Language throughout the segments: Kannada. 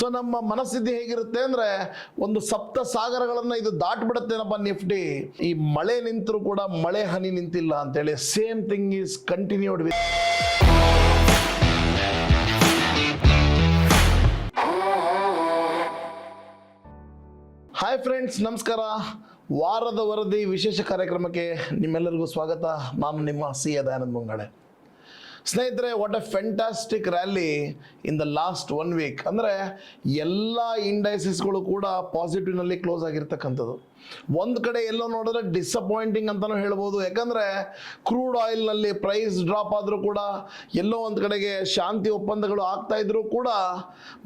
ಸೊ ನಮ್ಮ ಮನಸ್ಥಿತಿ ಹೇಗಿರುತ್ತೆ ಅಂದರೆ ಒಂದು ಸಪ್ತ ಸಾಗರಗಳನ್ನು ಇದು ದಾಟ್ಬಿಡುತ್ತೇನಪ್ಪ ನಿಫ್ಟಿ. ಈ ಮಳೆ ನಿಂತರೂ ಕೂಡ ಮಳೆ ಹನಿ ನಿಂತಿಲ್ಲ ಅಂತೇಳಿ same thing is continued with. Hi friends, ನಮಸ್ಕಾರ. ವಾರದ ವರದಿ ವಿಶೇಷ ಕಾರ್ಯಕ್ರಮಕ್ಕೆ ನಿಮ್ಮೆಲ್ಲರಿಗೂ ಸ್ವಾಗತ. ನಾನು ನಿಮ್ಮ ಸಿ ದಯಾನಂದ ಮುಂಗಾಡೆ. ಸ್ನೇಹಿತರೆ, what a fantastic rally in the last 1 week. ಅಂದರೆ ಎಲ್ಲ ಇಂಡೈಸಸ್ಗಳು ಕೂಡ ಪಾಸಿಟಿವ್ನಲ್ಲಿ ಕ್ಲೋಸ್ ಆಗಿರ್ತಕ್ಕಂಥದ್ದು. ಒಂದು ಕಡೆ ಎಲ್ಲೋ ನೋಡಿದ್ರೆ ಡಿಸಪಾಯಿಂಟಿಂಗ್ ಅಂತಲೂ ಹೇಳ್ಬೋದು. ಯಾಕಂದರೆ ಕ್ರೂಡ್ ಆಯಿಲ್ನಲ್ಲಿ ಪ್ರೈಸ್ ಡ್ರಾಪ್ ಆದರೂ ಕೂಡ, ಎಲ್ಲೋ ಒಂದು ಕಡೆಗೆ ಶಾಂತಿ ಒಪ್ಪಂದಗಳು ಆಗ್ತಾ ಇದ್ರೂ ಕೂಡ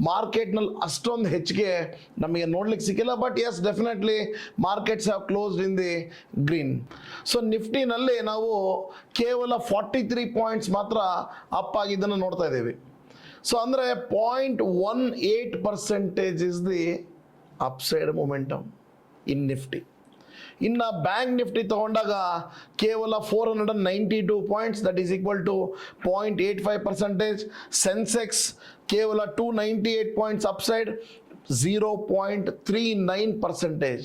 ಮಾರ್ಕೆಟ್ನಲ್ಲಿ ಅಷ್ಟೊಂದು ಹೆಚ್ಚಿಗೆ ನಮಗೆ ನೋಡ್ಲಿಕ್ಕೆ ಸಿಕ್ಕಿಲ್ಲ. But yes, definitely markets have closed in the green. So ನಿಫ್ಟಿನಲ್ಲಿ ನಾವು ಕೇವಲ 43 ಪಾಯಿಂಟ್ಸ್ ಮಾತ್ರ ಅಪ್ ಆಗಿದ್ದನ್ನು ನೋಡ್ತಾ ಇದ್ದೀವಿ. ಸೊ ಅಂದರೆ 0.18% is the upside momentum in Nifty. ಇನ್ನು ಬ್ಯಾಂಕ್ ನಿಫ್ಟಿ ತಗೊಂಡಾಗ ಕೇವಲ 492 points, that is equal to 0.85%. Sensex ಕೇವಲ 298 points upside, 0.39%.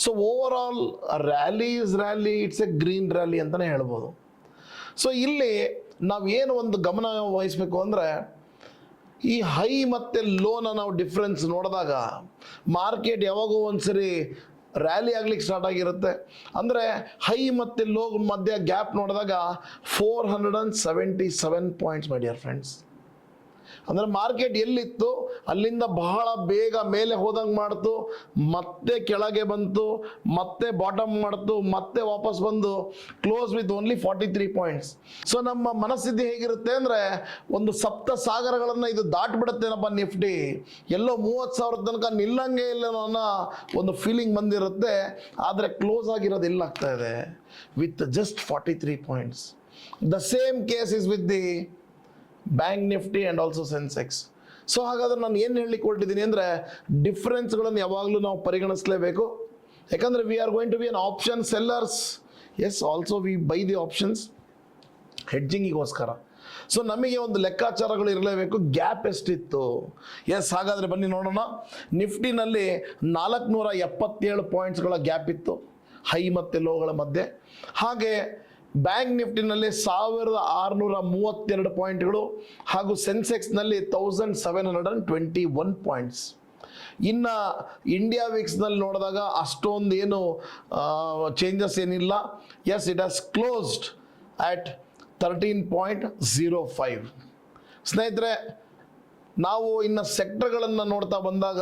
So over all rally is rally, it's a green rally ಅಂತಲೇ ಹೇಳ್ಬೋದು. ಸೊ ಇಲ್ಲಿ ನಾವೇನು ಒಂದು ಗಮನ ವಹಿಸಬೇಕು ಅಂದರೆ, ಈ ಹೈ ಮತ್ತು ಲೋನ ನಾವು ಡಿಫ್ರೆನ್ಸ್ ನೋಡಿದಾಗ ಮಾರ್ಕೆಟ್ ಯಾವಾಗೋ ಒಂದ್ಸರಿ ರ್ಯಾಲಿ ಆಗ್ಲಿಕ್ಕೆ ಸ್ಟಾರ್ಟ್ ಆಗಿರುತ್ತೆ. ಅಂದರೆ ಹೈ ಮತ್ತು ಲೋ ಮಧ್ಯ ಗ್ಯಾಪ್ ನೋಡಿದಾಗ 477 ಪಾಯಿಂಟ್ಸ್ ಮೈ ಡಿಯರ್ ಫ್ರೆಂಡ್ಸ್. ಅಂದರೆ ಮಾರ್ಕೆಟ್ ಎಲ್ಲಿತ್ತು ಅಲ್ಲಿಂದ ಬಹಳ ಬೇಗ ಮೇಲೆ ಹೋದಂಗೆ ಮಾಡ್ತು, ಮತ್ತೆ ಕೆಳಗೆ ಬಂತು, ಮತ್ತೆ ಬಾಟಮ್ ಮಾಡ್ತು, ಮತ್ತೆ ವಾಪಸ್ ಬಂದು close with only 43 points. So ನಮ್ಮ ಮನಸ್ಥಿತಿ ಹೇಗಿರುತ್ತೆ ಅಂದರೆ, ಒಂದು ಸಪ್ತ ಸಾಗರಗಳನ್ನು ಇದು ದಾಟ್ಬಿಡುತ್ತೇನಪ್ಪ ನಿಫ್ಟಿ, ಎಲ್ಲೋ 30,000 ತನಕ ನಿಲ್ಲಂಗೆ ಇಲ್ಲ ಅನ್ನೋ ಒಂದು ಫೀಲಿಂಗ್ ಬಂದಿರುತ್ತೆ. ಆದರೆ ಕ್ಲೋಸ್ ಆಗಿರೋದು ಇಲ್ಲ ಆಗ್ತಾ ಇದೆ with just 43 points. The same case is with the bank Nifty and also Sensex. So ಹಾಗಾದ್ರೆ ನಾನು ಏನು ಹೇಳಲಿಕ್ಕೆ ಹೊರಟಿದ್ದೀನಿ ಅಂದರೆ, ಡಿಫ್ರೆನ್ಸ್ಗಳನ್ನು ಯಾವಾಗಲೂ ನಾವು ಪರಿಗಣಿಸಲೇಬೇಕು. ಯಾಕಂದರೆ we are going to be an option sellers. Yes, also we buy the options ಹೆಡ್ಜಿಂಗಿಗೋಸ್ಕರ. ಸೊ ನಮಗೆ ಒಂದು ಲೆಕ್ಕಾಚಾರಗಳು ಇರಲೇಬೇಕು. ಗ್ಯಾಪ್ ಎಷ್ಟಿತ್ತು? ಎಸ್, ಹಾಗಾದರೆ ಬನ್ನಿ ನೋಡೋಣ. ನಿಫ್ಟಿನಲ್ಲಿ 477 ಪಾಯಿಂಟ್ಸ್ಗಳ ಗ್ಯಾಪ್ ಇತ್ತು ಹೈ ಮತ್ತು ಲೋಗಳ ಮಧ್ಯೆ. ಹಾಗೆ ಬ್ಯಾಂಕ್ ನಿಫ್ಟಿನಲ್ಲಿ 1632 ಪಾಯಿಂಟ್ಗಳು, ಹಾಗೂ ಸೆನ್ಸೆಕ್ಸ್ನಲ್ಲಿ 1721 ಪಾಯಿಂಟ್ಸ್. ಇನ್ನು ಇಂಡಿಯಾ ವಿಕ್ಸ್ನಲ್ಲಿ ನೋಡಿದಾಗ ಅಷ್ಟೊಂದು ಏನು ಚೇಂಜಸ್ ಏನಿಲ್ಲ. ಎಸ್, ಇಟ್ ಹ್ಯಾಸ್ ಕ್ಲೋಸ್ಡ್ ಆಟ್ 13.05. ಸ್ನೇಹಿತರೆ, ನಾವು ಇನ್ನು ಸೆಕ್ಟರ್ಗಳನ್ನು ನೋಡ್ತಾ ಬಂದಾಗ,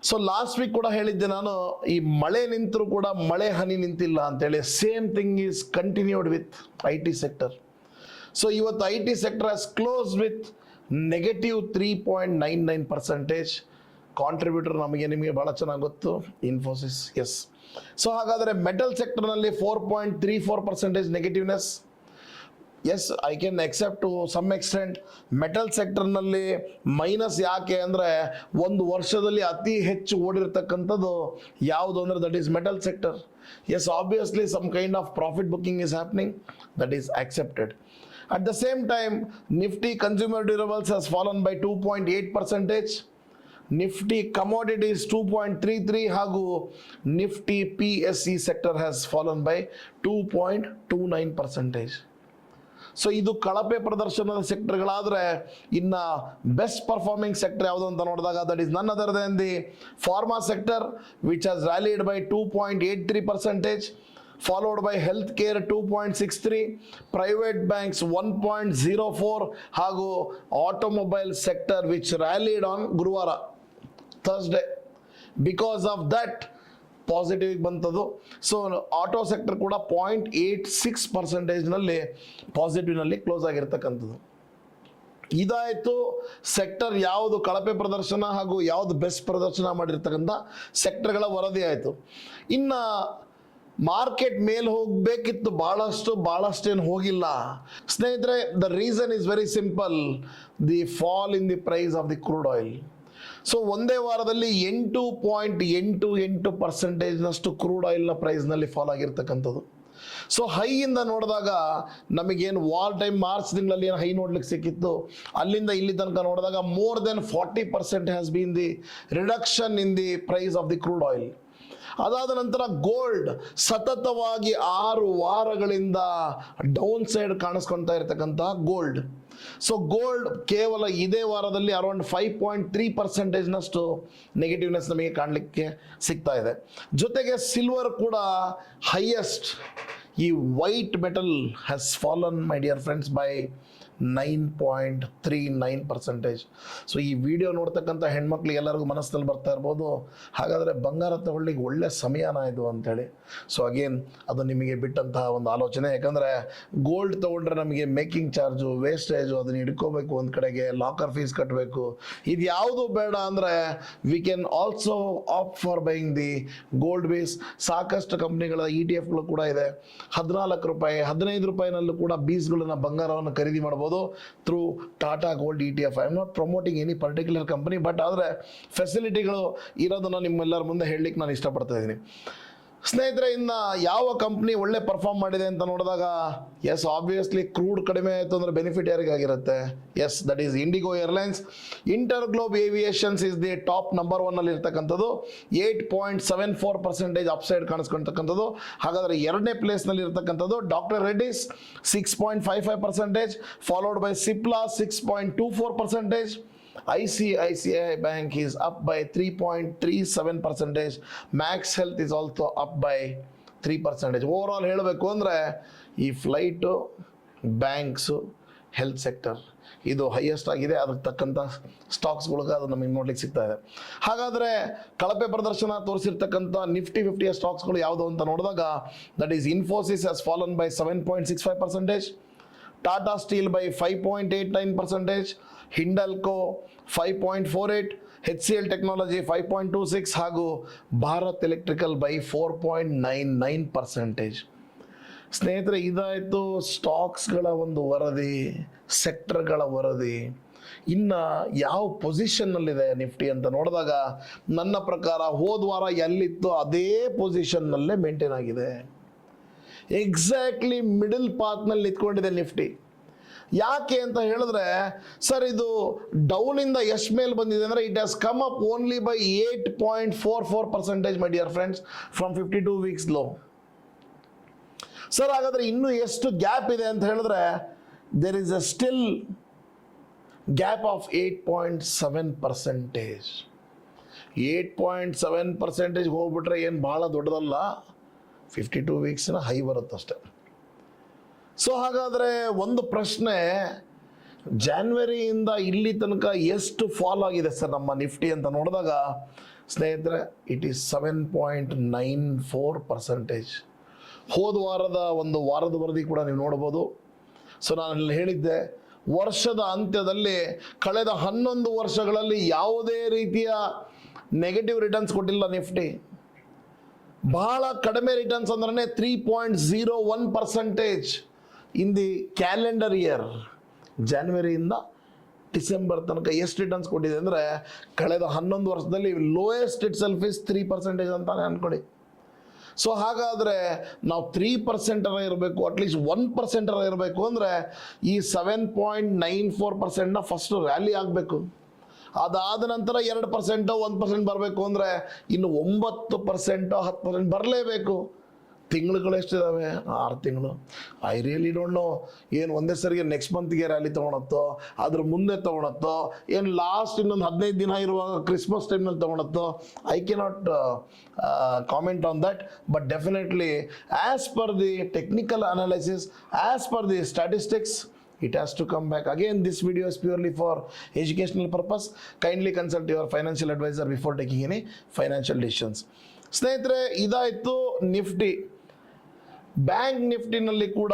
ಸೊ ಲಾಸ್ಟ್ ವೀಕ್ ಕೂಡ ಹೇಳಿದ್ದೆ ನಾನು, ಈ ಮಳೆ ನಿಂತರೂ ಕೂಡ ಮಳೆ ಹನಿ ನಿಂತಿಲ್ಲ ಅಂತೇಳಿ same thing is continued with IT sector. So ಇವತ್ತು IT sector has close with -3.99%. Contributor ನಿಮಗೆ ಭಾಳ ಚೆನ್ನಾಗಿ ಗೊತ್ತು, ಇನ್ಫೋಸಿಸ್. ಎಸ್, ಸೊ ಹಾಗಾದರೆ ಮೆಟಲ್ ಸೆಕ್ಟರ್ನಲ್ಲಿ 4.34% ನೆಗೆಟಿವ್ನೆಸ್. Yes, I can accept to some extent. Metal ಸೆಕ್ಟರ್ನಲ್ಲಿ ಮೈನಸ್ ಯಾಕೆ ಅಂದರೆ, ಒಂದು ವರ್ಷದಲ್ಲಿ ಅತಿ ಹೆಚ್ಚು ಓಡಿರ್ತಕ್ಕಂಥದ್ದು ಯಾವುದು ಅಂದರೆ that is metal sector. Yes, obviously some kind of profit booking is happening, that is accepted. At the same time, Nifty consumer durables has fallen by 2.8%. Nifty commodities 2.33, ಹಾಗೂ Nifty PSE sector has fallen by 2.29%. So ಇದು ಕಳಪೆ ಪ್ರದರ್ಶನದ ಸೆಕ್ಟರ್ಗಳಾದರೆ, ಇನ್ನು ಬೆಸ್ಟ್ ಪರ್ಫಾರ್ಮಿಂಗ್ ಸೆಕ್ಟರ್ ಯಾವುದು ಅಂತ ನೋಡಿದಾಗ that is none other than the pharma sector, which has rallied by 2.83%, followed by health care 2.63, private banks 1.04, ಹಾಗೂ automobile sector which rallied on ಗುರುವಾರ, Thursday. Because of that positive ಬಂತದ್ದು. ಸೊ ಆಟೋ ಸೆಕ್ಟರ್ ಕೂಡ 0.86%ನಲ್ಲಿ ಪಾಸಿಟಿವ್ನಲ್ಲಿ ಕ್ಲೋಸ್ ಆಗಿರ್ತಕ್ಕಂಥದ್ದು. ಇದಾಯಿತು ಸೆಕ್ಟರ್ ಯಾವುದು ಕಳಪೆ ಪ್ರದರ್ಶನ ಹಾಗೂ ಯಾವುದು ಬೆಸ್ಟ್ ಪ್ರದರ್ಶನ ಮಾಡಿರ್ತಕ್ಕಂಥ ಸೆಕ್ಟರ್ಗಳ ವರದಿ ಆಯಿತು. ಇನ್ನು ಮಾರ್ಕೆಟ್ ಮೇಲೆ ಹೋಗಬೇಕಿತ್ತು, ಭಾಳಷ್ಟೇನು ಹೋಗಿಲ್ಲ ಸ್ನೇಹಿತರೆ. The reason is very simple, the fall in the price of the crude oil. So ಒಂದೇ ವಾರದಲ್ಲಿ 8.88% ಕ್ರೂಡ್ ಆಯಿಲ್ನ ಪ್ರೈಸ್ನಲ್ಲಿ ಫಾಲ್ ಆಗಿರ್ತಕ್ಕಂಥದ್ದು. ಸೊ ಹೈಯಿಂದ ನೋಡಿದಾಗ ನಮಗೇನು ವಾಲ್ ಟೈಮ್ ಮಾರ್ಚ್ ತಿಂಗಳಲ್ಲಿ ಏನು ಹೈ ನೋಡ್ಲಿಕ್ಕೆ ಸಿಕ್ಕಿತ್ತು, ಅಲ್ಲಿಂದ ಇಲ್ಲಿ ತನಕ ನೋಡಿದಾಗ more than 40% has been the reduction in the price of the crude oil. ಅದಾದ ನಂತರ ಗೋಲ್ಡ್ ಸತತವಾಗಿ 6 ವಾರಗಳಿಂದ ಡೌನ್ ಸೈಡ್ ಕಾಣಿಸ್ಕೊಳ್ತಾ ಇರತಕ್ಕಂತಹ ಗೋಲ್ಡ್. ಸೊ ಗೋಲ್ಡ್ ಕೇವಲ ಇದೇ ವಾರದಲ್ಲಿ ಅರೌಂಡ್ 5.3%ನಷ್ಟು ನೆಗೆಟಿವ್ನೆಸ್ ನಮಗೆ ಕಾಣಲಿಕ್ಕೆ ಸಿಗ್ತಾ ಇದೆ. ಜೊತೆಗೆ ಸಿಲ್ವರ್ ಕೂಡ ಹೈಯೆಸ್ಟ್, ಈ white metal has fallen my dear friends by 9.39%. So ಈ ವಿಡಿಯೋ ನೋಡ್ತಕ್ಕಂಥ ಹೆಣ್ಮಕ್ಳಿಗೆ ಎಲ್ಲರಿಗೂ ಮನಸ್ಸಲ್ಲಿ ಬರ್ತಾ ಇರ್ಬೋದು, ಹಾಗಾದರೆ ಬಂಗಾರ ತಗೊಳ್ಳಿಕ್ಕೆ ಒಳ್ಳೆ ಸಮಯನ ಇದು ಅಂತೇಳಿ. ಸೊ ಅಗೇನ್ ಅದು ನಿಮಗೆ ಬಿಟ್ಟಂತಹ ಒಂದು ಆಲೋಚನೆ. ಯಾಕಂದರೆ ಗೋಲ್ಡ್ ತೊಗೊಂಡ್ರೆ ನಮಗೆ ಮೇಕಿಂಗ್ ಚಾರ್ಜು, ವೇಸ್ಟೇಜು, ಅದನ್ನು ಹಿಡ್ಕೋಬೇಕು, ಒಂದು ಕಡೆಗೆ ಲಾಕರ್ ಫೀಸ್ ಕಟ್ಟಬೇಕು. ಇದು ಯಾವುದು ಬೇಡ ಅಂದರೆ we can also opt for buying the gold base. ಸಾಕಷ್ಟು ಕಂಪ್ನಿಗಳ ETF ಕೂಡ ಇದೆ. 14 ರೂಪಾಯಿ 15 ರೂಪಾಯಿನಲ್ಲೂ ಕೂಡ ಬೀಸ್ಗಳನ್ನ ಬಂಗಾರವನ್ನು ಖರೀದಿ ಮಾಡ್ಬೋದು through Tata gold ETF. I am not promoting any particular company, but ಆದರೆ ಫೆಸಿಲಿಟಿಗಳು ಇರೋದನ್ನು ನಿಮ್ಮೆಲ್ಲರ ಮುಂದೆ ಹೇಳಲಿಕ್ಕೆ ನಾನು ಇಷ್ಟಪಡ್ತಾ ಇದ್ದೀನಿ. ಸ್ನೇಹಿತರೆ, ಇನ್ನು ಯಾವ ಕಂಪ್ನಿ ಒಳ್ಳೆ ಪರ್ಫಾರ್ಮ್ ಮಾಡಿದೆ ಅಂತ ನೋಡಿದಾಗ, ಎಸ್ ಆಬ್ವಿಯಸ್ಲಿ ಕ್ರೂಡ್ ಕಡಿಮೆ ಆಯಿತು ಅಂದರೆ ಬೆನಿಫಿಟ್ ಯಾರಿಗಾಗಿರುತ್ತೆ? Yes, that is IndiGo Airlines. InterGlobe Aviations is the top number 1 ಅಲ್ಲಿ ಇರ್ತಕ್ಕಂಥದ್ದು. 8.74% ಅಪ್ಸೈಡ್ ಕಾಣಿಸ್ಕೊಳ್ತಕ್ಕಂಥದ್ದು. ಹಾಗಾದರೆ ಎರಡನೇ ಪ್ಲೇಸ್ನಲ್ಲಿ ಇರ್ತಕ್ಕಂಥದ್ದು doctor Reddy's 6.55%, followed by Cipla 6.24%. ICICI Bank is up by 3.37%. Max Health is also up by 3%. Over all ಹೇಳಬೇಕು ಅಂದರೆ ಈ ಫ್ಲೈಟು, ಬ್ಯಾಂಕ್ಸು, ಹೆಲ್ತ್ ಸೆಕ್ಟರ್ ಇದು ಹೈಯೆಸ್ಟ್ ಆಗಿದೆ. ಅದಕ್ಕೆ ತಕ್ಕಂಥ ಸ್ಟಾಕ್ಸ್ಗಳಿಗೆ ಅದು ನಮಗೆ ನೋಡ್ಲಿಕ್ಕೆ ಸಿಗ್ತಾ ಇದೆ. ಹಾಗಾದರೆ ಕಳಪೆ ಪ್ರದರ್ಶನ ತೋರಿಸಿರ್ತಕ್ಕಂಥ ನಿಫ್ಟಿ 50ಯ ಸ್ಟಾಕ್ಸ್ಗಳು ಯಾವುದು ಅಂತ ನೋಡಿದಾಗ, that is Infosys has fallen by 7.65%, Tata steel by 5.89%, Hindalco 5.48%, HCL technology 5.26% ಹಾಗೂ ಭಾರತ್ ಎಲೆಕ್ಟ್ರಿಕಲ್ ಬೈ 4.99%. ಸ್ನೇಹಿತರೆ, ಇದಾಯಿತು ಸ್ಟಾಕ್ಸ್ಗಳ ಒಂದು ವರದಿ, ಸೆಕ್ಟರ್ಗಳ ವರದಿ. ಇನ್ನು ಯಾವ ಪೊಸಿಷನ್ನಲ್ಲಿದೆ ನಿಫ್ಟಿ ಅಂತ ನೋಡಿದಾಗ, ನನ್ನ ಪ್ರಕಾರ ಹೋದ ವಾರ ಎಲ್ಲಿತ್ತು ಅದೇ ಪೊಸಿಷನ್ನಲ್ಲೇ ಮೇಂಟೈನ್ ಆಗಿದೆ. ಎಕ್ಸಾಕ್ಟ್ಲಿ ಮಿಡಲ್ ಪಾತ್ನಲ್ಲಿ ನಿಂತ್ಕೊಂಡಿದೆ ನಿಫ್ಟಿ. ಯಾಕೆ ಅಂತ ಹೇಳಿದ್ರೆ, ಸರ್ ಇದು ಡೌನಿಂದ ಎಷ್ಟು ಮೇಲೆ ಬಂದಿದೆ ಅಂದರೆ, it has come up only by 8.44% my dear friends from 52 weeks low. Sir ಹಾಗಾದರೆ ಇನ್ನೂ ಎಷ್ಟು ಗ್ಯಾಪ್ ಇದೆ ಅಂತ ಹೇಳಿದ್ರೆ, there is a still gap of 8.7%. 8.7% ಹೋಗ್ಬಿಟ್ರೆ ಏನು ಭಾಳ ದೊಡ್ಡದಲ್ಲ, 52 ವೀಕ್ಸ್ನ ಹೈ ಬರುತ್ತಷ್ಟೆ. ಸೊ ಹಾಗಾದರೆ ಒಂದು ಪ್ರಶ್ನೆ, ಜಾನ್ವರಿಯಿಂದ ಇಲ್ಲಿ ತನಕ ಎಷ್ಟು ಫಾಲ್ ಆಗಿದೆ ಸರ್ ನಮ್ಮ ನಿಫ್ಟಿ ಅಂತ ನೋಡಿದಾಗ, ಸ್ನೇಹಿತರೆ ಇಟ್ ಈಸ್ 7.94%. ಹೋದ ವಾರದ ಒಂದು ವಾರದ ವರದಿ ಕೂಡ ನೀವು ನೋಡ್ಬೋದು. ಸೊ ನಾನು ಹೇಳಿದ್ದೆ, ವರ್ಷದ ಅಂತ್ಯದಲ್ಲಿ ಕಳೆದ 11 ವರ್ಷಗಳಲ್ಲಿ ಯಾವುದೇ ರೀತಿಯ ನೆಗೆಟಿವ್ ರಿಟರ್ನ್ಸ್ ಕೊಟ್ಟಿಲ್ಲ ನಿಫ್ಟಿ. ಬಹಳ ಕಡಿಮೆ ರಿಟರ್ನ್ಸ್ ಅಂದ್ರೆ 3.01% ಇನ್ ದಿ ಕ್ಯಾಲೆಂಡರ್ ಇಯರ್. ಜಾನ್ವರಿಯಿಂದ ಡಿಸೆಂಬರ್ ತನಕ ಎಷ್ಟು ರಿಟರ್ನ್ಸ್ ಕೊಟ್ಟಿದೆ ಅಂದರೆ, ಕಳೆದ 11 ವರ್ಷದಲ್ಲಿ ಲೋಯೆಸ್ಟ್ ಇಟ್ ಸೆಲ್ಫ್ ಇಸ್ 3% ಅಂತಾನೆ ಅಂದ್ಕೊಳ್ಳಿ. ಸೊ ಹಾಗಾದರೆ ನಾವು 3% ಇರಬೇಕು, ಅಟ್ಲೀಸ್ಟ್ 1% ಇರಬೇಕು ಅಂದರೆ ಈ 7.94%ನ ಫಸ್ಟ್ ರ್ಯಾಲಿ ಆಗಬೇಕು. ಅದಾದ ನಂತರ 2% 1% ಬರಬೇಕು ಅಂದರೆ ಇನ್ನು 9% 10% ಬರಲೇಬೇಕು. ತಿಂಗಳುಗಳು ಎಷ್ಟಿದ್ದಾವೆ? 6 ತಿಂಗಳು. ಐ ರಿಯಲಿ ಡೋಂಟ್ ನೋ, ಏನು ಒಂದೇ ಸರಿಗೆ ನೆಕ್ಸ್ಟ್ ಮಂತ್ಗೆ ರ್ಯಾಲಿ ತೊಗೊಳತ್ತೋ, ಅದ್ರ ಮುಂದೆ ತೊಗೊಳತ್ತೋ, ಏನು ಲಾಸ್ಟ್ ಇನ್ನೊಂದು 15 ದಿನ ಇರುವಾಗ ಕ್ರಿಸ್ಮಸ್ ಟೈಮ್ನಲ್ಲಿ ತೊಗೊಳತ್ತೋ, I cannot comment on that. But definitely as per the technical analysis, as per the statistics, it has to come back. Again, this video is purely for educational purpose. Kindly consult your financial advisor before taking any financial decisions. ಸ್ನೇಹಿತರೆ, ಇದಾಯಿತು ನಿಫ್ಟಿ. ಬ್ಯಾಂಕ್ ನಿಫ್ಟಿನಲ್ಲಿ ಕೂಡ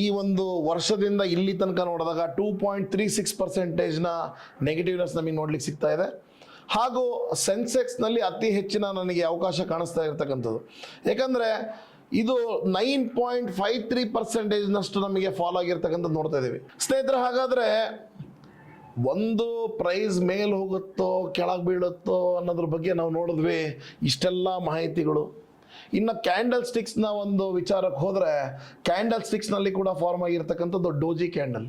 ಈ ಒಂದು ವರ್ಷದಿಂದ ಇಲ್ಲಿ ತನಕ ನೋಡಿದಾಗ 2.36%ನ ನೆಗೆಟಿವ್ನೆಸ್ ನಮಗೆ ನೋಡ್ಲಿಕ್ಕೆ ಸಿಗ್ತಾ ಇದೆ. ಹಾಗೂ ಸೆನ್ಸೆಕ್ಸ್ನಲ್ಲಿ ಅತಿ ಹೆಚ್ಚಿನ ನನಗೆ ಅವಕಾಶ ಕಾಣಿಸ್ತಾ ಇರ್ತಕ್ಕಂಥದ್ದು. ಯಾಕಂದರೆ ಇದು 9.53%ನಷ್ಟು ನಮಗೆ ಫಾಲ್ ಆಗಿರ್ತಕ್ಕಂಥದ್ದು ನೋಡ್ತಾ ಇದ್ದೀವಿ ಸ್ನೇಹಿತರೆ. ಹಾಗಾದರೆ ಒಂದು ಪ್ರೈಸ್ ಮೇಲೆ ಹೋಗುತ್ತೋ ಕೆಳಗೆ ಬೀಳುತ್ತೋ ಅನ್ನೋದ್ರ ಬಗ್ಗೆ ನಾವು ನೋಡಿದ್ವಿ. ಇಷ್ಟೆಲ್ಲ ಮಾಹಿತಿಗಳು, ಇನ್ನು ಕ್ಯಾಂಡಲ್ ಸ್ಟಿಕ್ಸ್ನ ಒಂದು ವಿಚಾರಕ್ಕೆ ಹೋದರೆ ಕ್ಯಾಂಡಲ್ ಸ್ಟಿಕ್ಸ್ನಲ್ಲಿ ಕೂಡ ಫಾರ್ಮ್ ಆಗಿರ್ತಕ್ಕಂಥದ್ದು ಡೋಜಿ ಕ್ಯಾಂಡಲ್.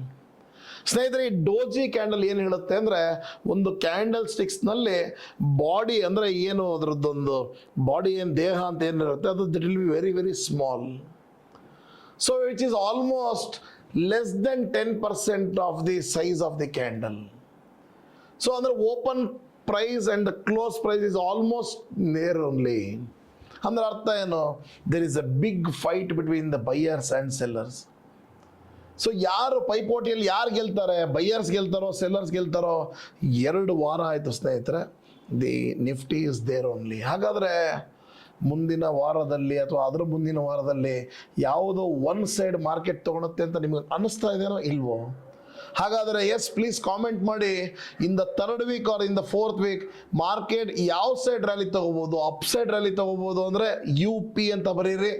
ಸ್ನೇಹಿತರೆ, ಈ ಡೋಜಿ ಕ್ಯಾಂಡಲ್ ಏನು ಹೇಳುತ್ತೆ ಅಂದರೆ, ಒಂದು ಕ್ಯಾಂಡಲ್ ಸ್ಟಿಕ್ಸ್ನಲ್ಲಿ ಬಾಡಿ ಅಂದರೆ ಏನು ಅದರದ್ದೊಂದು ಬಾಡಿ ಏನು ದೇಹ ಅಂತ ಏನಿರುತ್ತೆ ಅದು that will be very very small. So which is almost less than 10% of the size of the candle. So ಅಂದರೆ open price and the close price is almost near only. ಅಂದ್ರೆ ಅರ್ಥ ಏನು? There is a big fight between the buyers and sellers. So ಯಾರು ಪೈಪೋಟಿಯಲ್ಲಿ ಯಾರು ಗೆಲ್ತಾರೆ, ಬೈಯರ್ಸ್ ಗೆಲ್ತಾರೋ ಸೆಲ್ಲರ್ಸ್ ಗೆಲ್ತಾರೋ? 2 ವಾರ ಆಯಿತು ಸ್ನೇಹಿತರೆ, the Nifty is there only. ಹಾಗಾದರೆ ಮುಂದಿನ ವಾರದಲ್ಲಿ ಅಥವಾ ಅದರ ಮುಂದಿನ ವಾರದಲ್ಲಿ ಯಾವುದೋ ಒನ್ ಸೈಡ್ ಮಾರ್ಕೆಟ್ ತೊಗೊಳುತ್ತೆ ಅಂತ ನಿಮಗೆ ಅನ್ನಿಸ್ತಾ ಇದೆಯೋ ಇಲ್ವೋ? ಹಾಗಾದರೆ ಎಸ್, ಪ್ಲೀಸ್ ಕಾಮೆಂಟ್ ಮಾಡಿ. In the 3rd week or in the 4th week market ಯಾವ ಸೈಡ್ ರ್ಯಾಲಿ ತಗೋಬೋದು? ಅಪ್ ಸೈಡ್ ರ್ಯಾಲಿ ತಗೋಬೋದು ಅಂದರೆ UP ಅಂತ ಬರೀರಿ.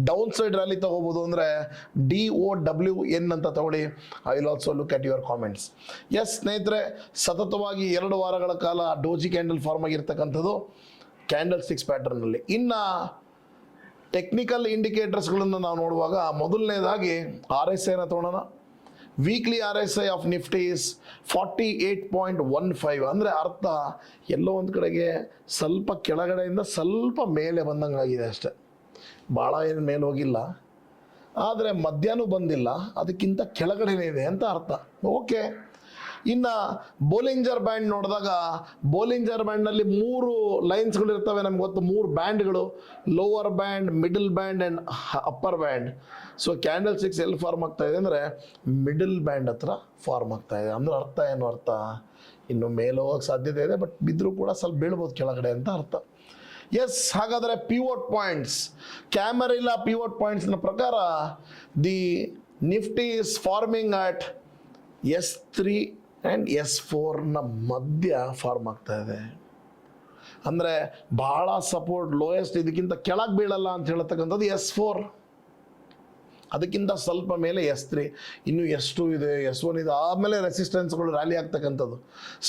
ಡೌನ್ ಸೈಡ್ ರ್ಯಾಲಿ ತಗೋಬೋದು ಅಂದರೆ DOWN ಅಂತ ತಗೊಳ್ಳಿ. I will also look at your comments. Yes ಸ್ನೇಹಿತರೆ, ಸತತವಾಗಿ 2 ವಾರಗಳ ಕಾಲ ಡೋಜಿ ಕ್ಯಾಂಡಲ್ ಫಾರ್ಮ್ ಆಗಿರ್ತಕ್ಕಂಥದ್ದು ಕ್ಯಾಂಡಲ್ ಸ್ಟಿಕ್ಸ್ ಪ್ಯಾಟರ್ನಲ್ಲಿ. ಇನ್ನು ಟೆಕ್ನಿಕಲ್ ಇಂಡಿಕೇಟರ್ಸ್ಗಳನ್ನು ನಾವು ನೋಡುವಾಗ ಮೊದಲನೇದಾಗಿ RSIನ ತಗೊಳ್ಳೋಣ. Weekly RSI of Nifty is 48.15. ಅಂದರೆ ಅರ್ಥ ಎಲ್ಲೋ ಒಂದು ಕಡೆಗೆ ಸ್ವಲ್ಪ ಕೆಳಗಡೆಯಿಂದ ಸ್ವಲ್ಪ ಮೇಲೆ ಬಂದಂಗೆ ಆಗಿದೆ ಅಷ್ಟೆ, ಭಾಳ ಏನು ಮೇಲೆ ಹೋಗಿಲ್ಲ, ಆದರೆ ಮಧ್ಯಾಹ್ನ ಬಂದಿಲ್ಲ, ಅದಕ್ಕಿಂತ ಕೆಳಗಡೆನೇ ಇದೆ ಅಂತ ಅರ್ಥ. ಓಕೆ. ಇನ್ನು ಬೋಲಿಂಜರ್ ಬ್ಯಾಂಡ್ ನೋಡಿದಾಗ ಬೋಲಿಂಜರ್ ಬ್ಯಾಂಡ್ನಲ್ಲಿ 3 ಲೈನ್ಸ್ಗಳು ಇರ್ತವೆ, ನಮ್ಗೆ ಗೊತ್ತು, 3 ಬ್ಯಾಂಡ್ಗಳು, lower band, middle band and upper band. So candle sticks ಎಲ್ಲಿ ಫಾರ್ಮ್ ಆಗ್ತಾ ಇದೆ ಅಂದರೆ ಮಿಡಲ್ ಬ್ಯಾಂಡ್ ಹತ್ರ ಫಾರ್ಮ್ ಆಗ್ತಾ ಇದೆ. ಅಂದ್ರೆ ಅರ್ಥ ಏನು? ಅರ್ಥ ಇನ್ನು ಮೇಲೆ ಹೋಗೋಕ್ಕೆ ಸಾಧ್ಯತೆ ಇದೆ, ಬಟ್ ಬಿದ್ದರೂ ಕೂಡ ಸ್ವಲ್ಪ ಬೀಳ್ಬೋದು ಕೆಳಗಡೆ ಅಂತ ಅರ್ಥ. ಎಸ್, ಹಾಗಾದರೆ ಪಿವೋಟ್ ಪಾಯಿಂಟ್ಸ್, ಕ್ಯಾಮರಿಲ್ಲಾ ಪಿವೋಟ್ ಪಾಯಿಂಟ್ಸ್ನ ಪ್ರಕಾರ the Nifty is forming at S3 and S4ನ ಮಧ್ಯ ಫಾರ್ಮ್ ಆಗ್ತಾ ಇದೆ. ಅಂದರೆ ಭಾಳ ಸಪೋರ್ಟ್ ಲೋಯೆಸ್ಟ್ ಇದಕ್ಕಿಂತ ಕೆಳಗೆ ಬೀಳಲ್ಲ ಅಂತ ಹೇಳ್ತಕ್ಕಂಥದ್ದು S4, ಅದಕ್ಕಿಂತ ಸ್ವಲ್ಪ ಮೇಲೆ S3, ಇನ್ನು S2 ಇದೆ, S1 ಇದೆ, ಆಮೇಲೆ ರೆಸಿಸ್ಟೆನ್ಸ್ಗಳು ರ್ಯಾಲಿ ಆಗ್ತಕ್ಕಂಥದ್ದು.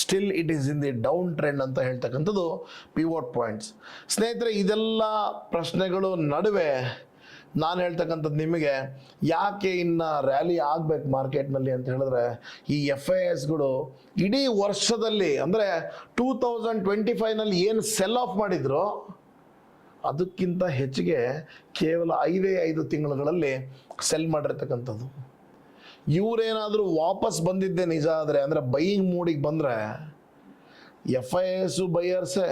Still it is in the down trend ಅಂತ ಹೇಳ್ತಕ್ಕಂಥದ್ದು ಪಿವೋಟ್ ಪಾಯಿಂಟ್ಸ್. ಸ್ನೇಹಿತರೆ, ಇದೆಲ್ಲ ಪ್ರಶ್ನೆಗಳು ನಡುವೆ ನಾನು ಹೇಳ್ತಕ್ಕಂಥದ್ದು ನಿಮಗೆ, ಯಾಕೆ ಇನ್ನು ರ್ಯಾಲಿ ಆಗಬೇಕು ಮಾರ್ಕೆಟ್ನಲ್ಲಿ ಅಂತ ಹೇಳಿದ್ರೆ, ಈ FISಗಳು ಇಡೀ ವರ್ಷದಲ್ಲಿ ಅಂದರೆ 2025ನಲ್ಲಿ ಏನು ಸೆಲ್ ಆಫ್ ಮಾಡಿದ್ರು ಅದಕ್ಕಿಂತ ಹೆಚ್ಚಿಗೆ ಕೇವಲ 5 ತಿಂಗಳುಗಳಲ್ಲಿ ಸೆಲ್ ಮಾಡಿರ್ತಕ್ಕಂಥದ್ದು. ಇವರೇನಾದರೂ ವಾಪಸ್ ಬಂದಿದ್ದೆ ನಿಜ ಆದರೆ, ಅಂದರೆ ಬೈಯಿಂಗ್ ಮೂಡಿಗೆ ಬಂದರೆ FISು ಬೈಯರ್ಸೇ,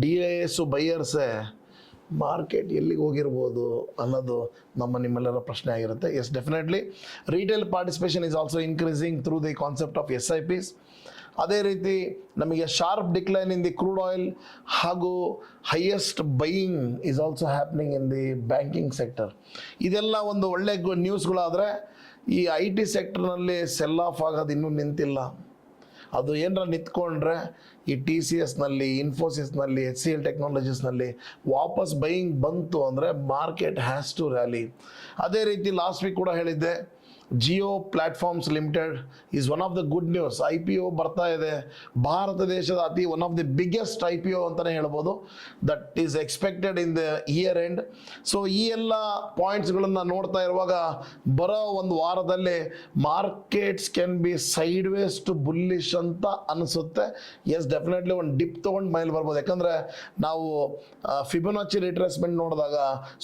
DISು ಬೈಯರ್ಸೇ, ಮಾರ್ಕೆಟ್ ಎಲ್ಲಿಗೆ ಹೋಗಿರ್ಬೋದು ಅನ್ನೋದು ನಿಮ್ಮೆಲ್ಲರ ಪ್ರಶ್ನೆ ಆಗಿರುತ್ತೆ. Yes, definitely retail participation is also increasing through the concept of SIPs. ಅದೇ ರೀತಿ ನಮಗೆ sharp decline in the crude oil ಹಾಗೂ highest buying is also happening in the banking sector. ಇದೆಲ್ಲ ಒಂದು ಒಳ್ಳೆ ನ್ಯೂಸ್ಗಳಾದರೆ, ಈ IT ಸೆಕ್ಟರ್ನಲ್ಲಿ ಸೆಲ್ ಆಫ್ ಆಗೋದು ಇನ್ನೂ ನಿಂತಿಲ್ಲ. ಅದು ಏನರ ನಿಂತ್ಕೊಂಡ್ರೆ ಈ TCSನಲ್ಲಿ, ಇನ್ಫೋಸಿಸ್ನಲ್ಲಿ, HCL ಟೆಕ್ನಾಲಜೀಸ್ನಲ್ಲಿ ವಾಪಸ್ ಬೈಯಿಂಗ್ ಬಂತು ಅಂದರೆ ಮಾರ್ಕೆಟ್ ಹ್ಯಾಸ್ ಟು ರ್ಯಾಲಿ. ಅದೇ ರೀತಿ ಲಾಸ್ಟ್ ವೀಕ್ ಕೂಡ ಹೇಳಿದ್ದೆ, Jio platforms limited is one of the good news. IPO ಬರ್ತಾ ಇದೆ, ಭಾರತ ದೇಶದ one of the biggest IPO ಅಂತಲೇ ಹೇಳ್ಬೋದು. That is expected in the year end. So ಈ ಎಲ್ಲ ಪಾಯಿಂಟ್ಸ್ಗಳನ್ನು ನೋಡ್ತಾ ಇರುವಾಗ ಬರೋ ಒಂದು ವಾರದಲ್ಲಿ markets can be sideways to bullish ಅಂತ ಅನಿಸುತ್ತೆ. ಎಸ್, ಡೆಫಿನೆಟ್ಲಿ ಒಂದು ಡಿಪ್ ತೊಗೊಂಡು ಮೇಲೆ ಬರ್ಬೋದು. ಯಾಕಂದರೆ ನಾವು ಫಿಬೊನಾಚಿ ರಿಟ್ರೇಸ್ಮೆಂಟ್ ನೋಡಿದಾಗ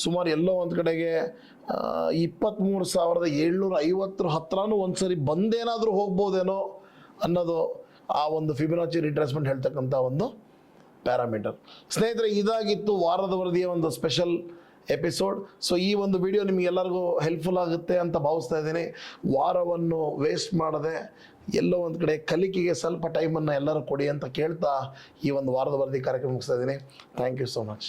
ಸುಮಾರು ಎಲ್ಲೋ ಒಂದು ಕಡೆಗೆ 23,750 ಹತ್ರನೂ ಒಂದ್ಸರಿ ಬಂದೇನಾದರೂ ಹೋಗ್ಬೋದೇನೋ ಅನ್ನೋದು ಆ ಒಂದು ಫಿಬೊನಾಚಿ ರಿಟ್ರೇಸ್ಮೆಂಟ್ ಹೇಳ್ತಕ್ಕಂಥ ಒಂದು ಪ್ಯಾರಾಮೀಟರ್. ಸ್ನೇಹಿತರೆ, ಇದಾಗಿತ್ತು ವಾರದ ವರದಿಯ ಒಂದು ಸ್ಪೆಷಲ್ ಎಪಿಸೋಡ್. ಸೊ ಈ ಒಂದು ವಿಡಿಯೋ ನಿಮಗೆಲ್ಲರಿಗೂ ಹೆಲ್ಪ್ಫುಲ್ ಆಗುತ್ತೆ ಅಂತ ಭಾವಿಸ್ತಾ ಇದ್ದೀನಿ. ವಾರವನ್ನು ವೇಸ್ಟ್ ಮಾಡದೆ ಎಲ್ಲೋ ಒಂದು ಕಡೆ ಕಲಿಕೆಗೆ ಸ್ವಲ್ಪ ಟೈಮನ್ನು ಎಲ್ಲರೂ ಕೊಡಿ ಅಂತ ಕೇಳ್ತಾ ಈ ಒಂದು ವಾರದ ವರದಿ ಕಾರ್ಯಕ್ರಮ ಮುಗಿಸ್ತಾ ಇದ್ದೀನಿ. Thank you so much.